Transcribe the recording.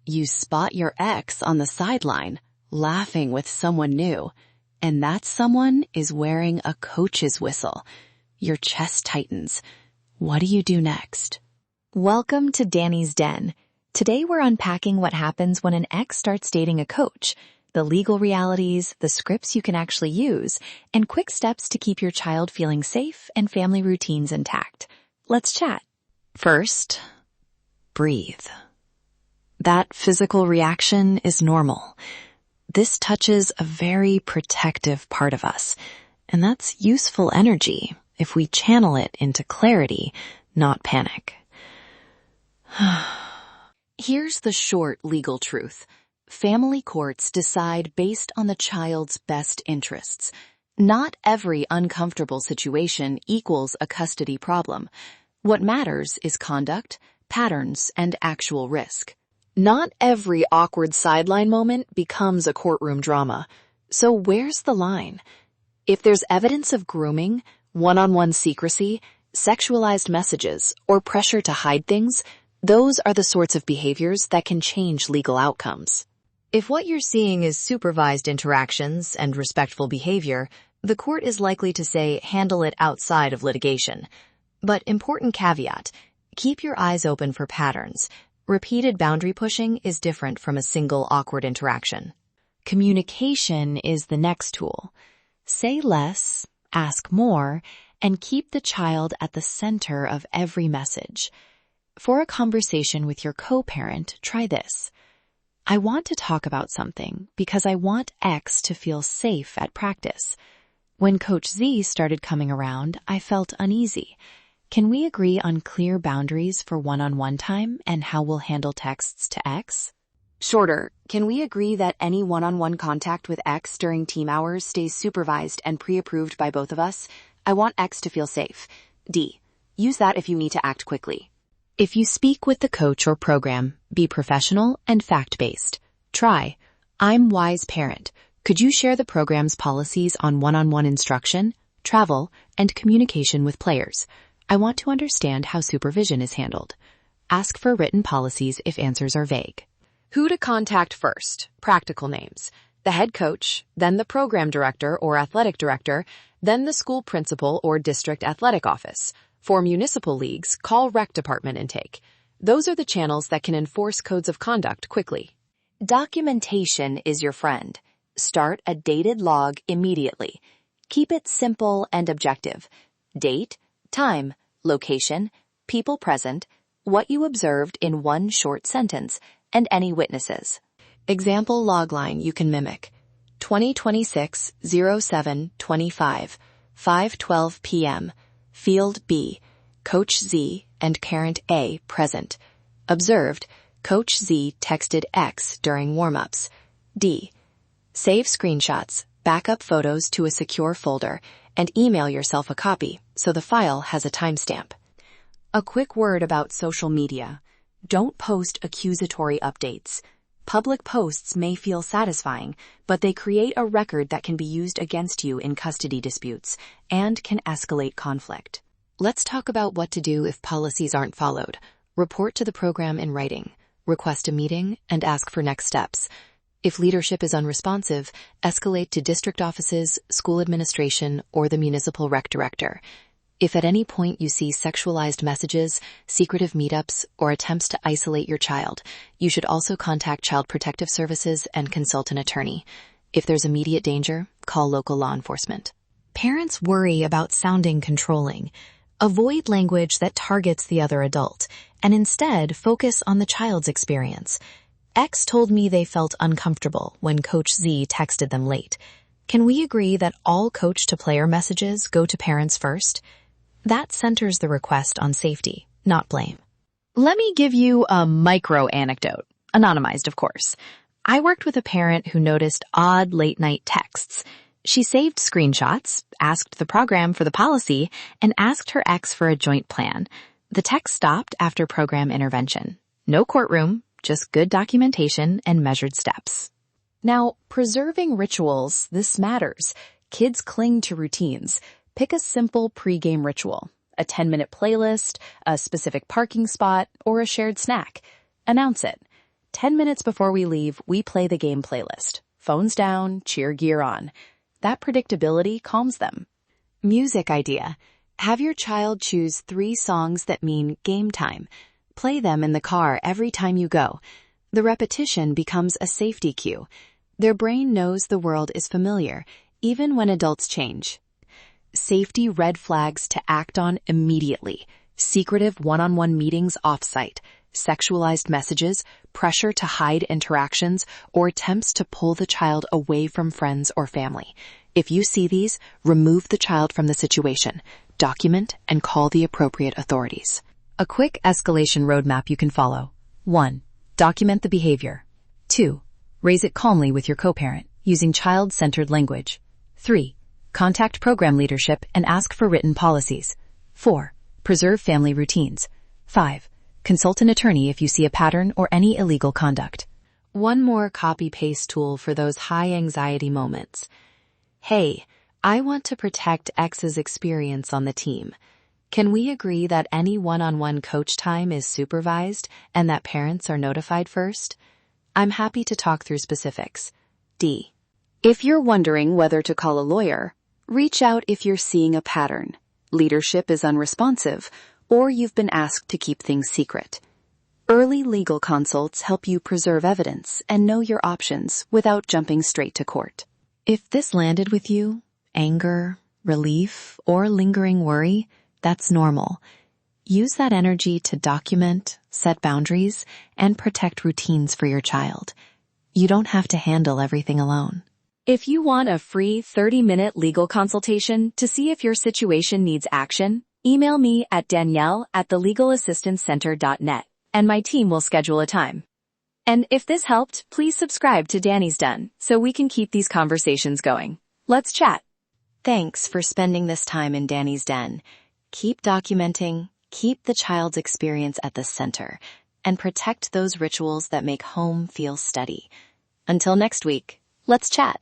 You spot your ex on the sideline, laughing with someone new, and that someone is wearing a coach's whistle. Your chest tightens. What do you do next? Welcome to Danny's Den. Today we're unpacking what happens when an ex starts dating a coach, the legal realities, the scripts you can actually use, and quick steps to keep your child feeling safe and family routines intact. Let's chat. First, breathe. That physical reaction is normal. This touches a very protective part of us, and that's useful energy if we channel it into clarity, not panic. Here's the short legal truth. Family courts decide based on the child's best interests. Not every uncomfortable situation equals a custody problem. What matters is conduct, patterns, and actual risk. Not every awkward sideline moment becomes a courtroom drama. So where's the line? If there's evidence of grooming, one-on-one secrecy, sexualized messages, or pressure to hide things, those are the sorts of behaviors that can change legal outcomes. If what you're seeing is supervised interactions and respectful behavior, the court is likely to say handle it outside of litigation. But important caveat, keep your eyes open for patterns. Repeated boundary pushing is different from a single awkward interaction. Communication is the next tool. Say less, ask more, and keep the child at the center of every message. For a conversation with your co-parent, try this. I want to talk about something because I want X to feel safe at practice. When Coach Z started coming around, I felt uneasy. Can we agree on clear boundaries for one-on-one time and how we'll handle texts to X? Shorter, can we agree that any one-on-one contact with X during team hours stays supervised and pre-approved by both of us? I want X to feel safe. D, use that if you need to act quickly. If you speak with the coach or program, be professional and fact-based. Try, I'm wise parent. Could you share the program's policies on one-on-one instruction, travel, and communication with players? I want to understand how supervision is handled. Ask for written policies if answers are vague. Who to contact first? Practical names. The head coach, then the program director or athletic director, then the school principal or district athletic office. For municipal leagues, call rec department intake. Those are the channels that can enforce codes of conduct quickly. Documentation is your friend. Start a dated log immediately. Keep it simple and objective. Date, time, location, people present, what you observed in one short sentence, and any witnesses. Example logline you can mimic. 2026-07-25, 5:12 p.m. Field B, Coach Z and Parent A present. Observed, Coach Z texted X during warm-ups. D, save screenshots, backup photos to a secure folder, and email yourself a copy so the file has a timestamp. A quick word about social media. Don't post accusatory updates. Public posts may feel satisfying, but they create a record that can be used against you in custody disputes and can escalate conflict. Let's talk about what to do if policies aren't followed. Report to the program in writing, request a meeting, and ask for next steps. If leadership is unresponsive, escalate to district offices, school administration, or the municipal rec director. If at any point you see sexualized messages, secretive meetups, or attempts to isolate your child, you should also contact Child Protective Services and consult an attorney. If there's immediate danger, call local law enforcement. Parents worry about sounding controlling. Avoid language that targets the other adult, and instead focus on the child's experience. X told me they felt uncomfortable when Coach Z texted them late. Can we agree that all coach-to-player messages go to parents first? That centers the request on safety, not blame. Let me give you a micro anecdote, anonymized of course. I worked with a parent who noticed odd late-night texts. She saved screenshots, asked the program for the policy, and asked her ex for a joint plan. The text stopped after program intervention. No courtroom, just good documentation and measured steps. Now, preserving rituals, this matters. Kids cling to routines. Pick a simple pre-game ritual, a 10-minute playlist, a specific parking spot, or a shared snack. Announce it. 10 minutes before we leave, we play the game playlist. Phones down, cheer gear on. That predictability calms them. Music idea. Have your child choose 3 songs that mean game time. Play them in the car every time you go. The repetition becomes a safety cue. Their brain knows the world is familiar, even when adults change. Safety red flags to act on immediately. Secretive one-on-one meetings off-site. Sexualized messages, pressure to hide interactions, or attempts to pull the child away from friends or family. If you see these, remove the child from the situation, document, and call the appropriate authorities. A quick escalation roadmap you can follow. 1. Document the behavior. 2. Raise it calmly with your co-parent, using child-centered language. 3. Contact program leadership and ask for written policies. 4. Preserve family routines. 5. Consult an attorney if you see a pattern or any illegal conduct. One more copy-paste tool for those high-anxiety moments. Hey, I want to protect X's experience on the team. Can we agree that any one-on-one coach time is supervised and that parents are notified first? I'm happy to talk through specifics. D. If you're wondering whether to call a lawyer, reach out if you're seeing a pattern, leadership is unresponsive, or you've been asked to keep things secret. Early legal consults help you preserve evidence and know your options without jumping straight to court. If this landed with you, anger, relief, or lingering worry, that's normal. Use that energy to document, set boundaries, and protect routines for your child. You don't have to handle everything alone. If you want a free 30-minute legal consultation to see if your situation needs action, email me at danielle@thelegalassistancecenter.net, and my team will schedule a time. And if this helped, please subscribe to Danny's Den so we can keep these conversations going. Let's chat. Thanks for spending this time in Danny's Den. Keep documenting, keep the child's experience at the center, and protect those rituals that make home feel steady. Until next week, let's chat.